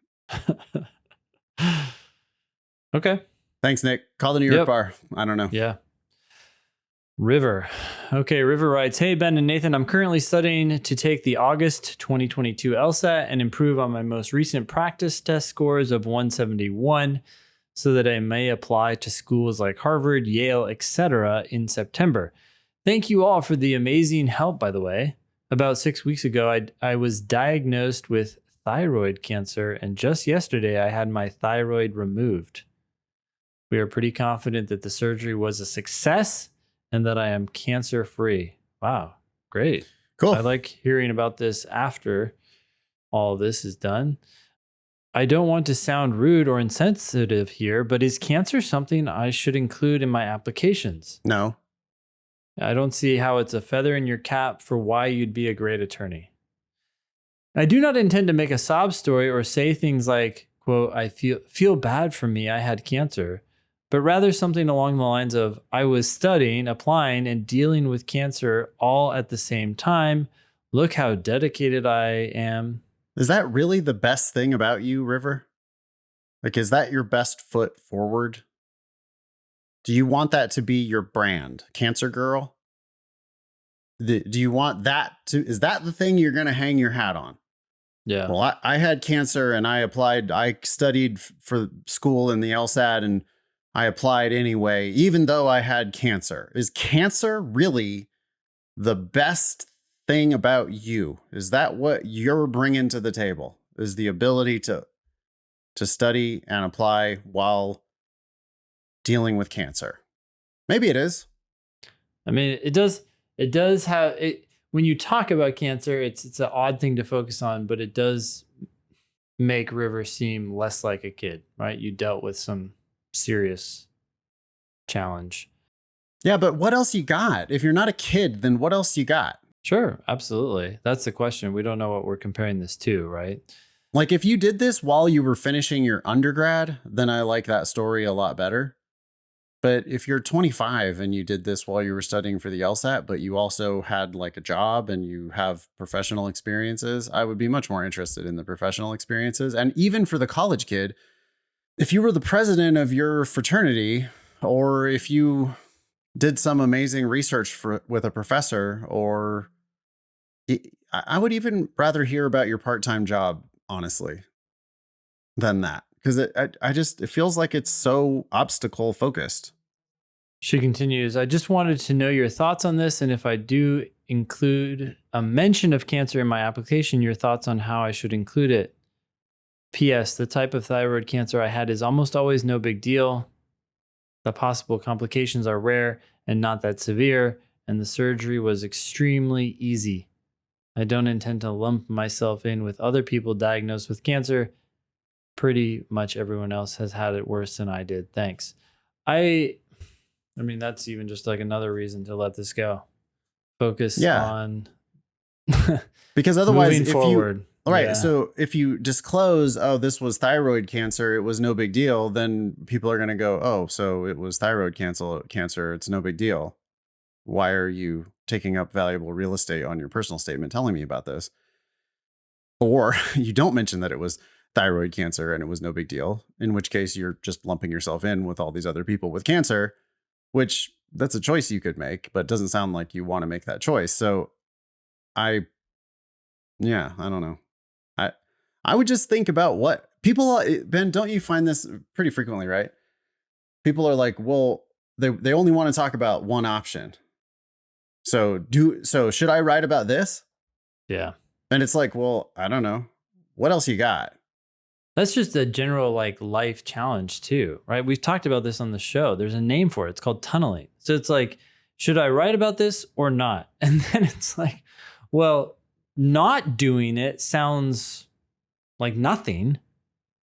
Okay. Thanks, Nick. Call the New York Yep. bar. I don't know. Yeah. River. Okay, River writes, "Hey, Ben and Nathan, I'm currently studying to take the August 2022 LSAT and improve on my most recent practice test scores of 171 so that I may apply to schools like Harvard, Yale, etc. in September. Thank you all for the amazing help, by the way. About 6 weeks ago, I was diagnosed with thyroid cancer, and just yesterday I had my thyroid removed. We are pretty confident that the surgery was a success and that I am cancer-free." Wow, great. Cool. I like hearing about this after all this is done. I don't want to sound rude or insensitive here, but is cancer something I should include in my applications? No. I don't see how it's a feather in your cap for why you'd be a great attorney. I do not intend to make a sob story or say things like, quote, "I feel bad for me, I had cancer," but rather something along the lines of, "I was studying, applying, and dealing with cancer all at the same time. Look how dedicated I am." Is that really the best thing about you, River? Like, is that your best foot forward? Do you want that to be your brand, Cancer Girl? Do you want that to, is that the thing you're going to hang your hat on? Yeah. Well, I had cancer and I studied for school in the LSAT and I applied anyway, even though I had cancer. Is cancer really the best thing about you? Is that what you're bringing to the table? Is the ability to study and apply while dealing with cancer? Maybe it is. I mean, it does have it. When you talk about cancer, it's an odd thing to focus on, but it does make River seem less like a kid, right? You dealt with some serious challenge. Yeah, but what else you got? If you're not a kid, then what else you got? Sure, absolutely. That's the question. We don't know what we're comparing this to, right? Like, if you did this while you were finishing your undergrad, then I like that story a lot better. But if you're 25 and you did this while you were studying for the LSAT, but you also had like a job and you have professional experiences, I would be much more interested in the professional experiences. And even for the college kid, if you were the president of your fraternity, or if you did some amazing research with a professor, or I would even rather hear about your part-time job, honestly, than that. Because it feels like it's so obstacle focused. She continues, "I just wanted to know your thoughts on this, and if I do include a mention of cancer in my application, your thoughts on how I should include it. P.S. The type of thyroid cancer I had is almost always no big deal. The possible complications are rare and not that severe, and the surgery was extremely easy. I don't intend to lump myself in with other people diagnosed with cancer. Pretty much everyone else has had it worse than I did. Thanks." I mean, that's even just like another reason to let this go. Focus on because otherwise, moving forward. Right. Yeah. So if you disclose, oh, this was thyroid cancer, it was no big deal, then people are going to go, oh, so it was thyroid cancer. It's no big deal. Why are you taking up valuable real estate on your personal statement telling me about this? Or you don't mention that it was thyroid cancer and it was no big deal, in which case you're just lumping yourself in with all these other people with cancer, which that's a choice you could make, but it doesn't sound like you want to make that choice. So I don't know. I would just think about what people, Ben, don't you find this pretty frequently, right? People are like, well, they only want to talk about one option. So should I write about this? Yeah. And it's like, well, I don't know. What else you got? That's just a general like life challenge too, right? We've talked about this on the show. There's a name for it. It's called tunneling. So it's like, should I write about this or not? And then it's like, well, not doing it sounds like nothing.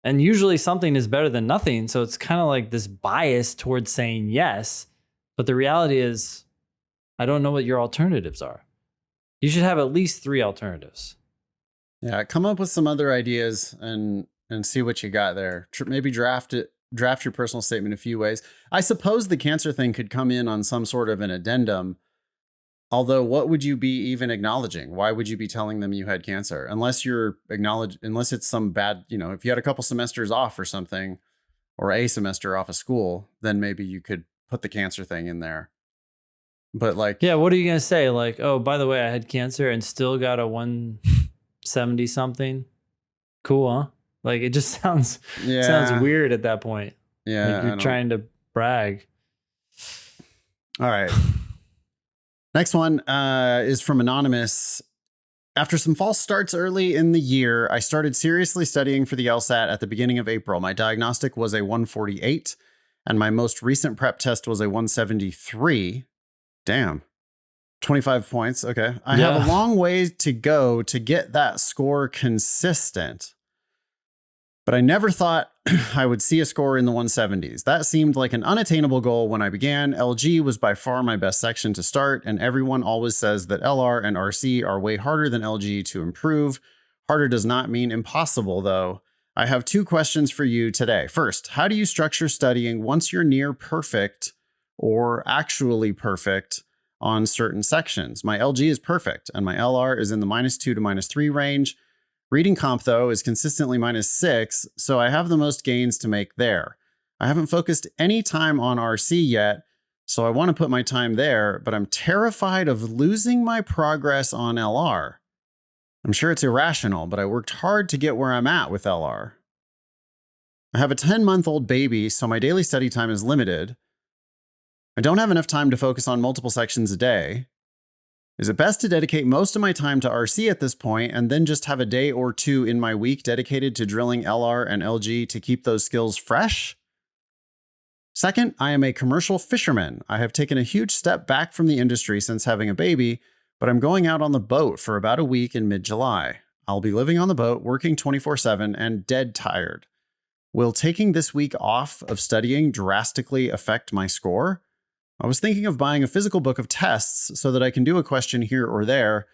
And usually something is better than nothing. So it's kind of like this bias towards saying yes. But the reality is, I don't know what your alternatives are. You should have at least 3 alternatives. Yeah, come up with some other ideas and see what you got there. Maybe draft your personal statement a few ways. I suppose the cancer thing could come in on some sort of an addendum. Although, what would you be even acknowledging? Why would you be telling them you had cancer? Unless it's some bad, if you had a couple semesters off or something, or a semester off of school, then maybe you could put the cancer thing in there. But like, yeah, what are you going to say? Like, oh, by the way, I had cancer and still got a 170 something. Cool, huh? Like, it just sounds weird at that point. Yeah. Like you're trying to brag. All right. Next one is from Anonymous. After some false starts early in the year, I started seriously studying for the LSAT at the beginning of April. My diagnostic was a 148, and my most recent prep test was a 173. Damn. 25 points. Okay. I have a long way to go to get that score consistent. But I never thought I would see a score in the 170s. That seemed like an unattainable goal when I began. LG was by far my best section to start, and everyone always says that LR and RC are way harder than LG to improve. Harder does not mean impossible, though. I have 2 questions for you today. First, how do you structure studying once you're near perfect or actually perfect on certain sections? My LG is perfect, and my LR is in the -2 to -3 range. Reading Comp, though, is consistently -6, so I have the most gains to make there. I haven't focused any time on RC yet, so I want to put my time there, but I'm terrified of losing my progress on LR. I'm sure it's irrational, but I worked hard to get where I'm at with LR. I have a 10-month-old baby, so my daily study time is limited. I don't have enough time to focus on multiple sections a day. Is it best to dedicate most of my time to RC at this point and then just have a day or 2 in my week dedicated to drilling LR and LG to keep those skills fresh? Second, I am a commercial fisherman. I have taken a huge step back from the industry since having a baby, but I'm going out on the boat for about a week in mid-July. I'll be living on the boat, working 24/7 and dead tired. Will taking this week off of studying drastically affect my score? I was thinking of buying a physical book of tests so that I can do a question here or there,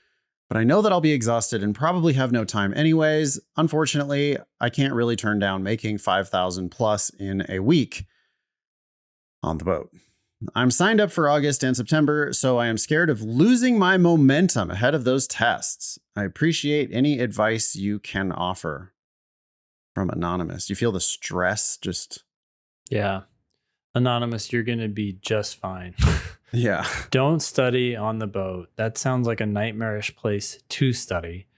but I know that I'll be exhausted and probably have no time anyways. Unfortunately, I can't really turn down making 5,000 plus in a week on the boat. I'm signed up for August and September, so I am scared of losing my momentum ahead of those tests. I appreciate any advice you can offer. From Anonymous. You feel the stress just... Yeah. Anonymous, you're going to be just fine. Yeah. Don't study on the boat. That sounds like a nightmarish place to study.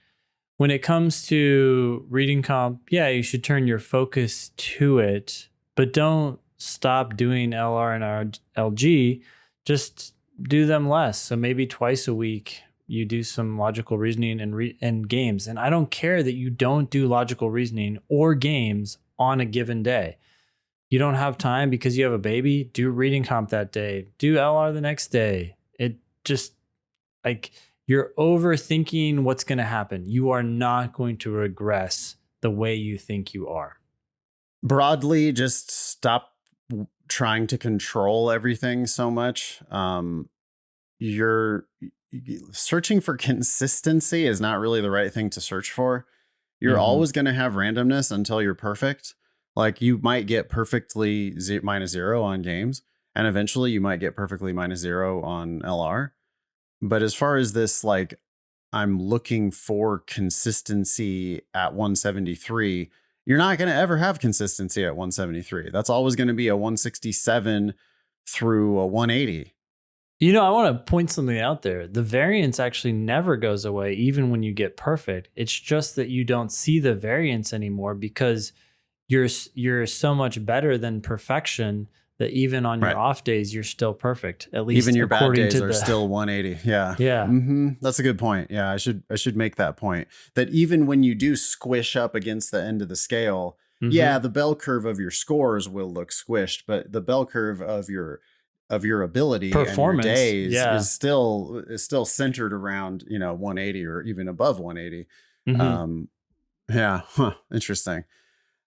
When it comes to reading comp, yeah, you should turn your focus to it, but don't stop doing LR and LG. Just do them less. So maybe twice a week, you do some logical reasoning and games. And I don't care that you don't do logical reasoning or games on a given day. You don't have time because you have a baby, do reading comp that day, do LR the next day. It just, like, you're overthinking what's going to happen. You are not going to regress the way you think you are. Broadly, just stop trying to control everything so much. You're searching for consistency is not really the right thing to search for. You're always going to have randomness until you're perfect. Like, you might get perfectly -0 on games, and eventually you might get perfectly -0 on LR. But as far as this, like, I'm looking for consistency at 173, you're not going to ever have consistency at 173. That's always going to be a 167 through a 180. You know, I want to point something out there. The variance actually never goes away, even when you get perfect. It's just that you don't see the variance anymore because you're so much better than perfection that even on your off days, you're still perfect. At least even your bad days are still 180. Yeah. Yeah. That's a good point. Yeah. I should make that point, that even when you do squish up against the end of the scale, yeah, the bell curve of your scores will look squished, but the bell curve of your ability performance and your days is still centered around, 180 or even above 180. Yeah. Interesting.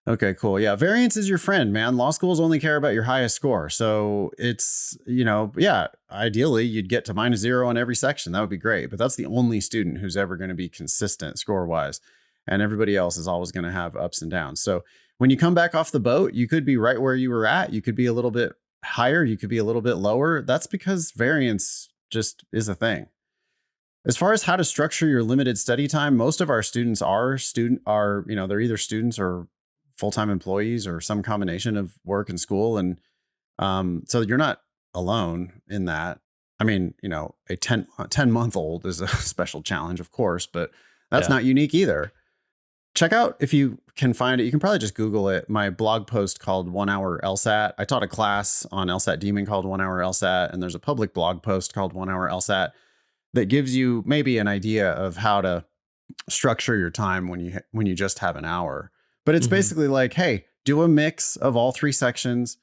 Okay, cool. Yeah. Variance is your friend, man. Law schools only care about your highest score. So it's, yeah, ideally you'd get to -0 on every section. That would be great. But that's the only student who's ever going to be consistent score wise. And everybody else is always going to have ups and downs. So when you come back off the boat, you could be right where you were at. You could be a little bit higher. You could be a little bit lower. That's because variance just is a thing. As far as how to structure your limited study time, most of our students are, they're either students or full-time employees or some combination of work and school. And so you're not alone in that. I mean, a 10-month-old is a special challenge, of course, but that's not unique either. Check out, if you can find it, you can probably just Google it, my blog post called 1 Hour LSAT. I taught a class on LSAT Demon called 1 Hour LSAT, and there's a public blog post called 1 Hour LSAT that gives you maybe an idea of how to structure your time when you just have an hour. But it's basically like, hey, do a mix of all 3 sections.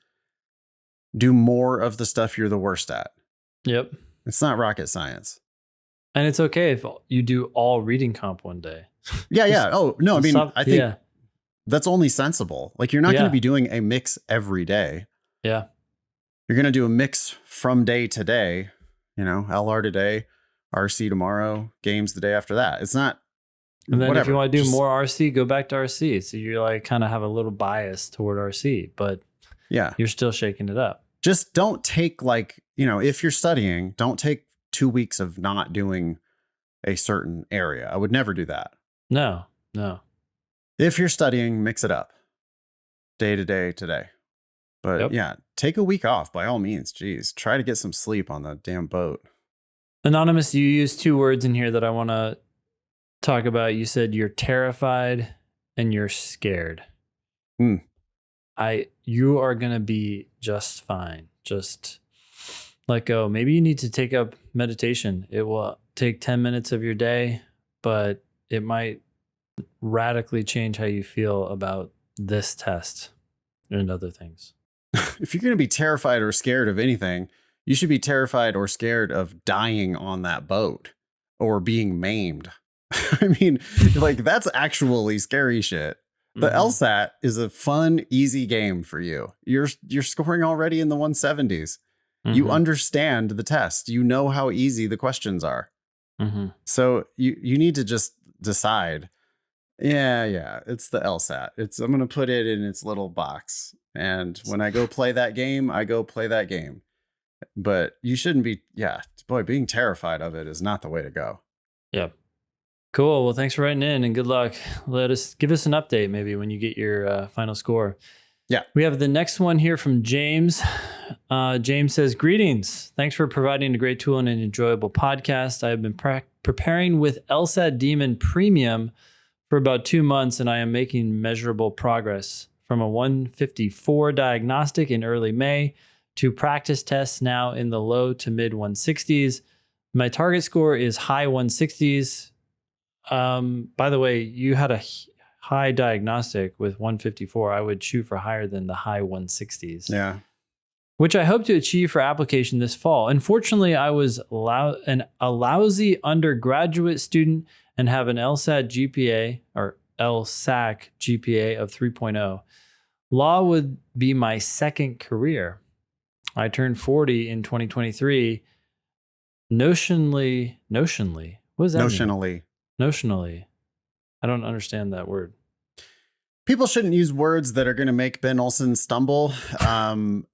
Do more of the stuff you're the worst at. Yep. It's not rocket science. And it's okay if you do all reading comp one day. Yeah. Oh, no, I mean, I think that's only sensible. Like, you're not going to be doing a mix every day. Yeah. You're going to do a mix from day to day, LR today, RC tomorrow, games the day after that. It's not. And then if you want to do more RC, go back to RC. So you're like kind of have a little bias toward RC, but you're still shaking it up. Just don't take if you're studying, don't take 2 weeks of not doing a certain area. I would never do that. No. If you're studying, mix it up day to day today. But take a week off by all means. Geez, try to get some sleep on the damn boat. Anonymous, you used 2 words in here that I want to talk about. You said you're terrified and you're scared. You are going to be just fine. Just let go. Maybe you need to take up meditation. It will take 10 minutes of your day, but it might radically change how you feel about this test and other things. If you're going to be terrified or scared of anything, you should be terrified or scared of dying on that boat or being maimed. I mean, that's actually scary shit. The LSAT is a fun, easy game for you. You're scoring already in the 170s. You understand the test. You know how easy the questions are. So you need to just decide. Yeah, it's the LSAT. I'm going to put it in its little box. And when I go play that game, I go play that game. But you shouldn't be, being terrified of it is not the way to go. Yep. Cool. Well, thanks for writing in and good luck. Give us an update maybe when you get your final score. Yeah. We have the next one here from James. James says, greetings. Thanks for providing a great tool and an enjoyable podcast. I have been preparing with LSAT Demon Premium for about 2 months, and I am making measurable progress from a 154 diagnostic in early May to practice tests now in the low to mid 160s. My target score is high 160s. By the way, you had a high diagnostic with 154. I would shoot for higher than the high 160s. Yeah. Which I hope to achieve for application this fall. Unfortunately, I was a lousy undergraduate student and have an LSAT GPA or LSAC GPA of 3.0. Law would be my second career. I turned 40 in 2023. Notionally. What does that mean? Notionally. I don't understand that word. People shouldn't use words that are going to make Ben Olson stumble. Ben's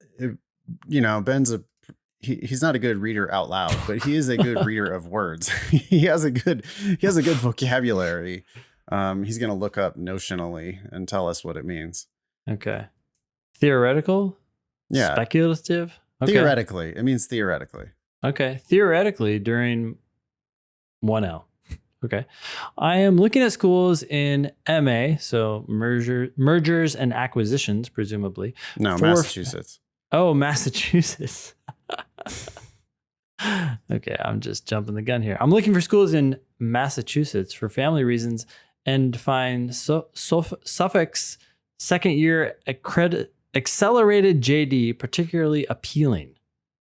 he's not a good reader out loud, but he is a good reader of words. He has a good vocabulary. He's going to look up notionally and tell us what it means. Okay. Theoretical? Yeah. Speculative? Okay. Theoretically. It means theoretically. Okay. Theoretically during 1L. Okay. I am looking at schools in MA, so mergers and acquisitions, presumably. No, Massachusetts. Massachusetts. Okay, I'm just jumping the gun here. I'm looking for schools in Massachusetts for family reasons and find Suffolk's second year accelerated JD particularly appealing.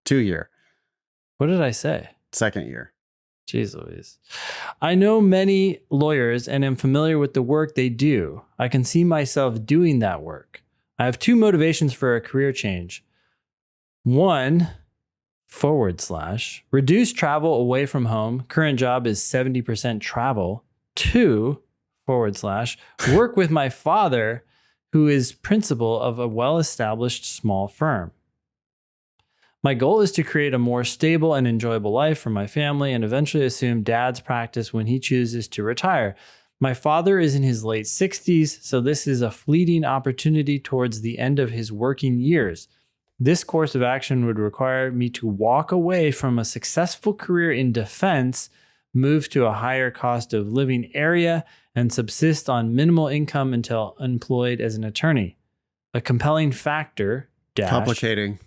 2 year. What did I say? Second year. Jeez Louise. I know many lawyers and am familiar with the work they do. I can see myself doing that work. I have two motivations for a career change. One, / reduce travel away from home. Current job is 70% travel. Two, / work with my father, who is principal of a well-established small firm. My goal is to create a more stable and enjoyable life for my family and eventually assume dad's practice when he chooses to retire. My father is in his late 60s, so this is a fleeting opportunity towards the end of his working years. This course of action would require me to walk away from a successful career in defense, move to a higher cost of living area, and subsist on minimal income until employed as an attorney. A compelling factor, Complicating.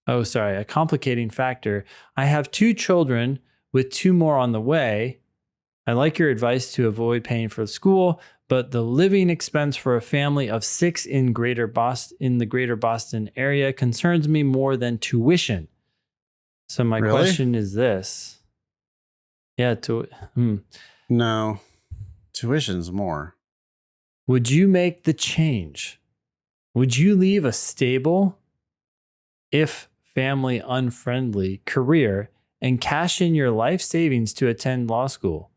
A complicating factor. I have 2 children with 2 more on the way. I like your advice to avoid paying for school, but the living expense for a family of 6 in the greater Boston area concerns me more than tuition. So my question is this. Yeah, No, tuition's more. Would you make the change? Would you leave a stable, if family unfriendly, career and cash in your life savings to attend law school?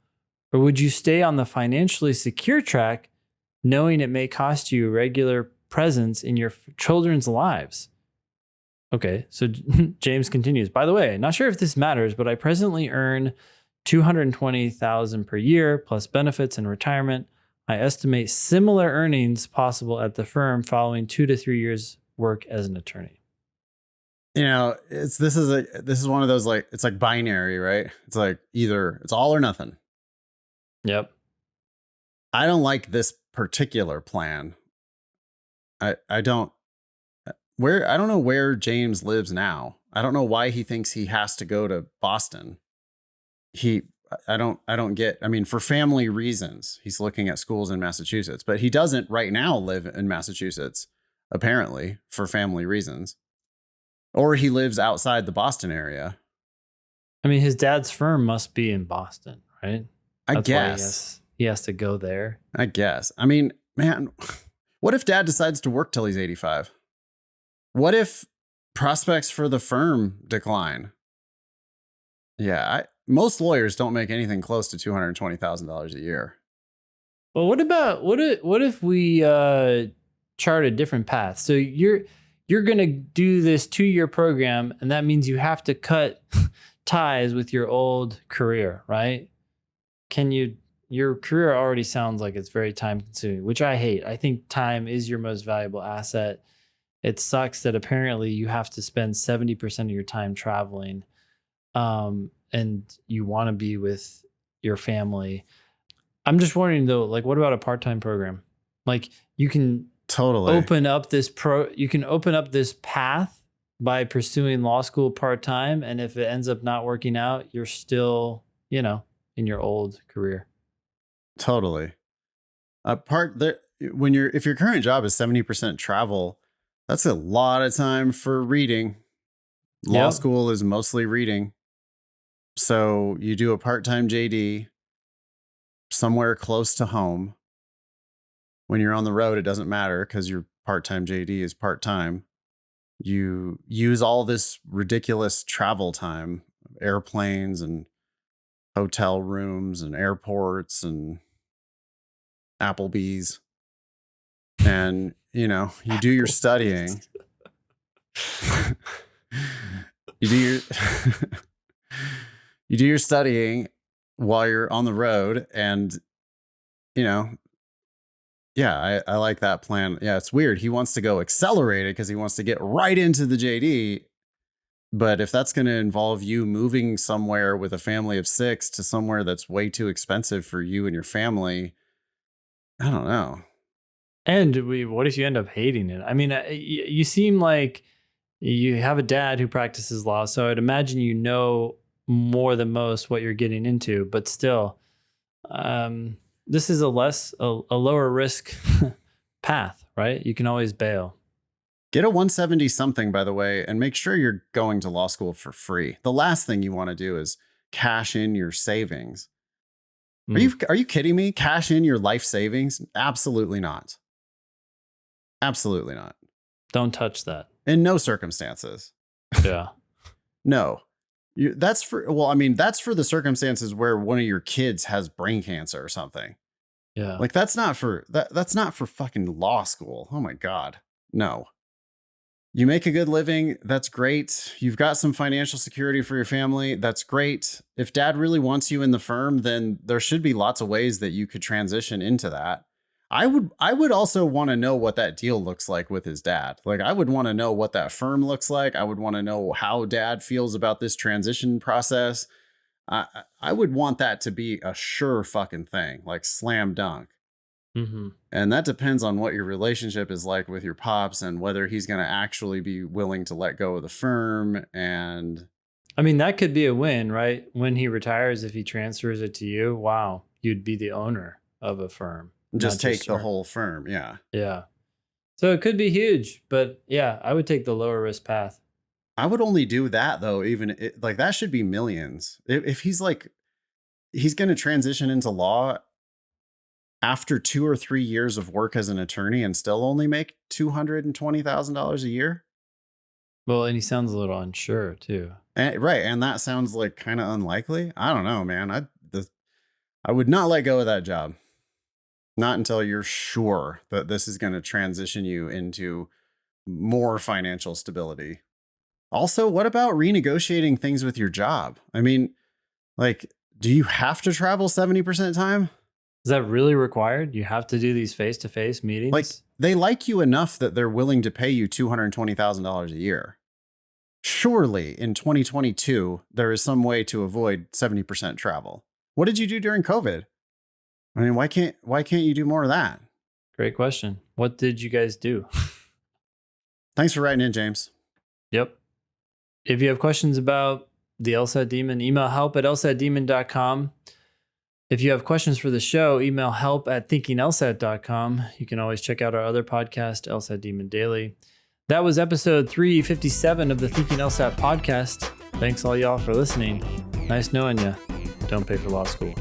Or would you stay on the financially secure track, knowing it may cost you regular presence in your children's lives? Okay, so James continues. By the way, not sure if this matters, but I presently earn $220,000 per year plus benefits and retirement. I estimate similar earnings possible at the firm following 2 to 3 years work as an attorney. You know, this is one of those, like, it's like binary, right? It's like either it's all or nothing. Yep. I don't like this particular plan. I don't know where James lives now. I don't know why he thinks he has to go to Boston. I don't get, I mean, for family reasons, he's looking at schools in Massachusetts, but he doesn't right now live in Massachusetts, apparently, for family reasons. Or he lives outside the Boston area. I mean, his dad's firm must be in Boston, right? I guess. Why he has to go there. I guess. I mean, man, what if dad decides to work till he's 85? What if prospects for the firm decline? Yeah, most lawyers don't make anything close to $220,000 a year. Well, what if we chart a different path? So you're going to do this 2-year program, and that means you have to cut ties with your old career, right? Your career already sounds like it's very time consuming, which I hate. I think time is your most valuable asset. It sucks that apparently you have to spend 70% of your time traveling, and you want to be with your family. I'm just wondering though, like, what about a part-time program? Like, you can totally open up this path by pursuing law school part-time, and if it ends up not working out, you're still, in your old career. Totally. If your current job is 70% travel, that's a lot of time for reading. Law school is mostly reading. So you do a part-time JD somewhere close to home. When you're on the road, it doesn't matter because your part-time JD is part-time. You use all this ridiculous travel time, airplanes and hotel rooms and airports and Applebee's. And, you do your studying. You do your studying while you're on the road, and I like that plan. Yeah, it's weird. He wants to go accelerated because he wants to get right into the JD. But if that's going to involve you moving somewhere with a family of 6 to somewhere that's way too expensive for you and your family, I don't know. And what if you end up hating it? I mean, you seem like you have a dad who practices law, so I'd imagine you know more than most what you're getting into. But still, this is a lower risk path, right? You can always bail. Get a 170 something, by the way, and make sure you're going to law school for free. The last thing you want to do is cash in your savings. Mm. Are you kidding me? Cash in your life savings? Absolutely not. Absolutely not. Don't touch that. In no circumstances. Yeah. No. That's for the circumstances where one of your kids has brain cancer or something. Yeah. Like that's not for fucking law school. Oh my God. No. You make a good living. That's great. You've got some financial security for your family. That's great. If dad really wants you in the firm, then there should be lots of ways that you could transition into that. I would also want to know what that deal looks like with his dad. Like I would want to know what that firm looks like. I would want to know how dad feels about this transition process. I would want that to be a sure fucking thing, like slam dunk. Mm-hmm. And that depends on what your relationship is like with your pops and whether he's going to actually be willing to let go of the firm. And I mean, that could be a win, right? When he retires, if he transfers it to you, wow, you'd be the owner of a firm. just take the whole firm. Yeah. Yeah. So it could be huge, but yeah, I would take the lower risk path. I would only do that though. Like that should be millions. If he's like, he's going to transition into law after 2 or 3 years of work as an attorney and still only make $220,000 a year. Well, and he sounds a little unsure too. Right. And that sounds like kind of unlikely. I don't know, man. I would not let go of that job. Not until you're sure that this is going to transition you into more financial stability. Also, what about renegotiating things with your job? I mean, like, do you have to travel 70% of the time? Is that really required? You have to do these face-to-face meetings? Like, they like you enough that they're willing to pay you $220,000 a year. Surely in 2022, there is some way to avoid 70% travel. What did you do during COVID? I mean, why can't you do more of that? Great question. What did you guys do? Thanks for writing in, James. Yep. If you have questions about the LSAT Demon, email help@lsatdemon.com. If you have questions for the show, email help@thinkinglsat.com. You can always check out our other podcast, LSAT Demon Daily. That was episode 357 of the Thinking LSAT podcast. Thanks all y'all for listening. Nice knowing you. Don't pay for law school.